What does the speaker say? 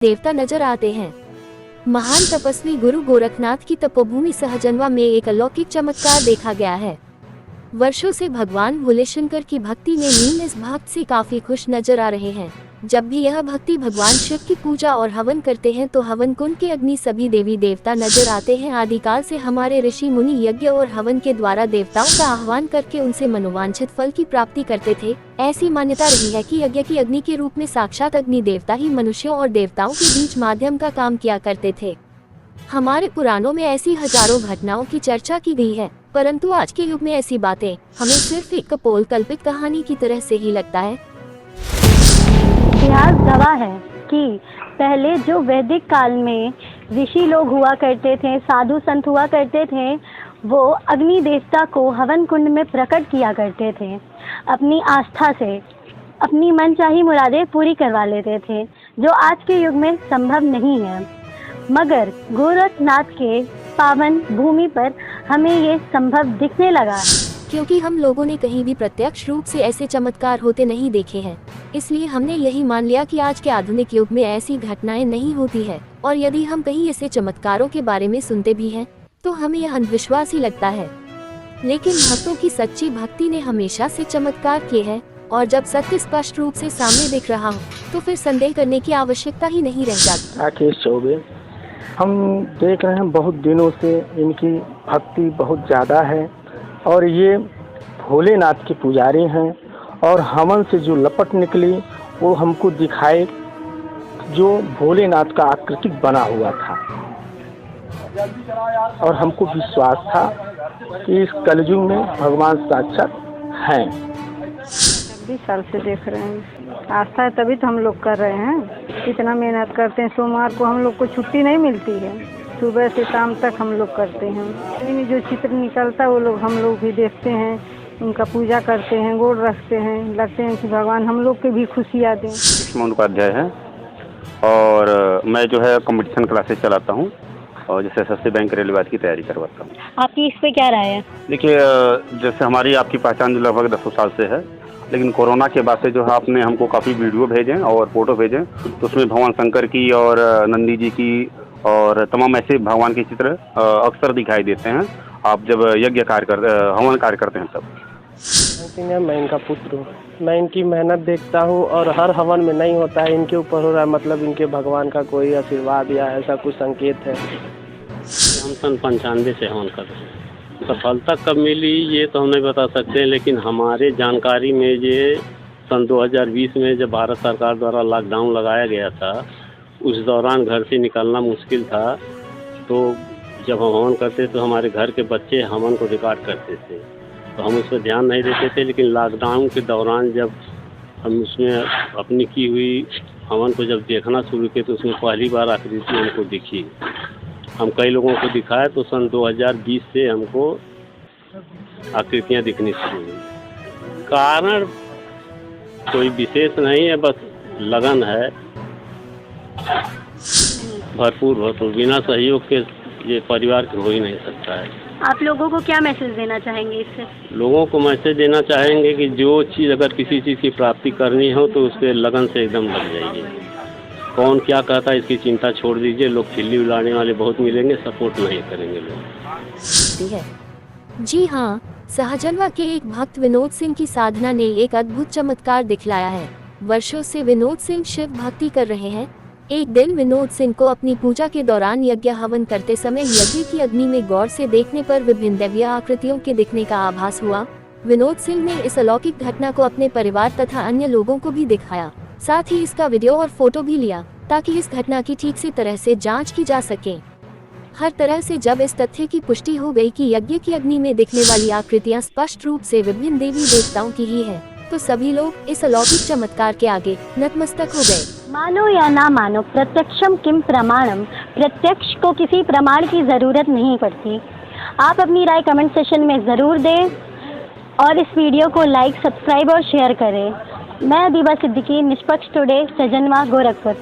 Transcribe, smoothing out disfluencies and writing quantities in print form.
देवता नजर आते हैं। महान तपस्वी गुरु गोरखनाथ की तपोभूमि सहजनवा में एक अलौकिक चमत्कार देखा गया है। वर्षों से भगवान भोले शंकर की भक्ति में लीन इस भक्त से काफी खुश नजर आ रहे हैं। जब भी यह भक्ति भगवान शिव की पूजा और हवन करते हैं तो हवन कुंड के अग्नि सभी देवी देवता नजर आते हैं। आदिकाल से हमारे ऋषि मुनि यज्ञ और हवन के द्वारा देवताओं का आह्वान करके उनसे मनोवांछित फल की प्राप्ति करते थे। ऐसी मान्यता रही है कि यज्ञ की अग्नि के रूप में साक्षात अग्नि देवता ही मनुष्यों और देवताओं के बीच माध्यम का काम किया करते थे। हमारे पुराणों में ऐसी हजारों घटनाओं की चर्चा की गई है, परंतु आज के युग में ऐसी बातें हमें सिर्फ एक कपोल कल्पित कहानी की तरह से ही लगता है। इतिहास गवाह है कि पहले जो वैदिक काल में ऋषि लोग हुआ करते थे, साधु संत हुआ करते थे, वो अग्नि देवता को हवन कुंड में प्रकट किया करते थे। अपनी आस्था से अपनी मनचाही मुरादें पूरी करवा लेते थे, जो आज के युग में संभव नहीं है। मगर गोरखनाथ के पावन भूमि पर हमें ये संभव दिखने लगा, क्योंकि हम लोगों ने कहीं भी प्रत्यक्ष रूप से ऐसे चमत्कार होते नहीं देखे हैं। इसलिए हमने यही मान लिया कि आज के आधुनिक युग में ऐसी घटनाएं नहीं होती है, और यदि हम कहीं ऐसे चमत्कारों के बारे में सुनते भी हैं तो हमें यह अंधविश्वास ही लगता है। लेकिन भक्तों की सच्ची भक्ति ने हमेशा से चमत्कार किए हैं, और जब सत्य स्पष्ट रूप से सामने दिख रहा हो तो फिर संदेह करने की आवश्यकता ही नहीं रह जाती। राकेश चौबे, हम देख रहे हैं बहुत दिनों से इनकी भक्ति बहुत ज़्यादा है, और ये भोलेनाथ के पुजारी हैं। और हवन से जो लपट निकली वो हमको दिखाए जो भोलेनाथ का आकृतिक बना हुआ था, और हमको विश्वास था कि इस कलयुग में भगवान साक्षात हैं। 20 साल से देख रहे हैं, आस्था है तभी तो हम लोग कर रहे हैं। इतना मेहनत करते हैं, सोमवार को हम लोग को छुट्टी नहीं मिलती है, सुबह से शाम तक हम लोग करते हैं। जो चित्र निकलता है वो लोग हम लोग भी देखते हैं, उनका पूजा करते हैं, गोड़ रखते हैं, लगते हैं कि भगवान हम लोग के भी खुशियाँ दें। कृष्ण उपाध्याय है, और मैं जो है कंपटीशन क्लासेस चलाता हूँ, और जैसे एसएससी बैंक रेलवे की तैयारी करवाता हूँ। आपकी इस पे क्या राय है? देखिए, जैसे हमारी आपकी पहचान लगभग 10 साल से है, लेकिन कोरोना के बाद से जो है आपने हमको काफ़ी वीडियो भेजे और फोटो भेजे, तो उसमें भगवान शंकर की और नंदी जी की और तमाम ऐसे भगवान के चित्र अक्सर दिखाई देते हैं आप जब यज्ञ कार्य हवन कार्य करते हैं तब। मैं इनका पुत्र हूँ, मैं इनकी मेहनत देखता हूँ, और हर हवन में नहीं होता है इनके ऊपर हो रहा है, मतलब इनके भगवान का कोई आशीर्वाद या ऐसा कुछ संकेत है। हम सन 95 से हवन कर रहे हैं। सफलता कब मिली ये तो हम नहीं बता सकते हैं, लेकिन हमारे जानकारी में ये सन 2020 में जब भारत सरकार द्वारा लॉकडाउन लगाया गया था, उस दौरान घर से निकलना मुश्किल था, तो जब हम हवन करते तो हमारे घर के बच्चे हवन को रिकॉर्ड करते थे, तो हम उस पर ध्यान नहीं देते थे। लेकिन लॉकडाउन के दौरान जब हम उसमें अपनी की हुई हवन को जब देखना शुरू किए तो उसमें पहली बार आकृति हमको दिखी। हम कई लोगों को दिखाए तो सन 2020 से हमको आकृतियाँ दिखनी शुरू हुई। कारण कोई विशेष नहीं है, बस लगन है भरपूर। बिना सहयोग के ये परिवार हो ही नहीं सकता है। आप लोगों को क्या मैसेज देना चाहेंगे इससे? लोगों को मैसेज देना चाहेंगे कि जो चीज़ अगर किसी चीज़ की प्राप्ति करनी हो तो उसके लगन से एकदम लग जाइए। कौन क्या कहता है इसकी चिंता छोड़ दीजिए। लोग खिल्ली उड़ाने वाले बहुत मिलेंगे, सपोर्ट नहीं करेंगे लोग। जी हाँ, सहजनवा के एक भक्त विनोद सिंह की साधना ने एक अद्भुत चमत्कार दिखलाया है। वर्षों से विनोद सिंह शिव भक्ति कर रहे हैं। एक दिन विनोद सिंह को अपनी पूजा के दौरान यज्ञ हवन करते समय यज्ञ की अग्नि में गौर से देखने पर विभिन्न दैवीय आकृतियों के दिखने का आभास हुआ। विनोद सिंह ने इस अलौकिक घटना को अपने परिवार तथा अन्य लोगों को भी दिखाया, साथ ही इसका वीडियो और फोटो भी लिया, ताकि इस घटना की ठीक से तरह से जांच की जा सके। हर तरह से जब इस तथ्य की पुष्टि हो गई कि यज्ञ की अग्नि में दिखने वाली आकृतियां स्पष्ट रूप से विभिन्न देवी देवताओं की ही है, तो सभी लोग इस अलौकिक चमत्कार के आगे नतमस्तक हो गए। मानो या ना मानो, प्रत्यक्षम किम प्रमाणम। प्रत्यक्ष को किसी प्रमाण की जरूरत नहीं पड़ती। आप अपनी राय कमेंट सेशन में जरूर दें, और इस वीडियो को लाइक, सब्सक्राइब और शेयर करें। मैं अदीबा सिद्दीकी, निष्पक्ष टुडे, सहजनवा, गोरखपुर।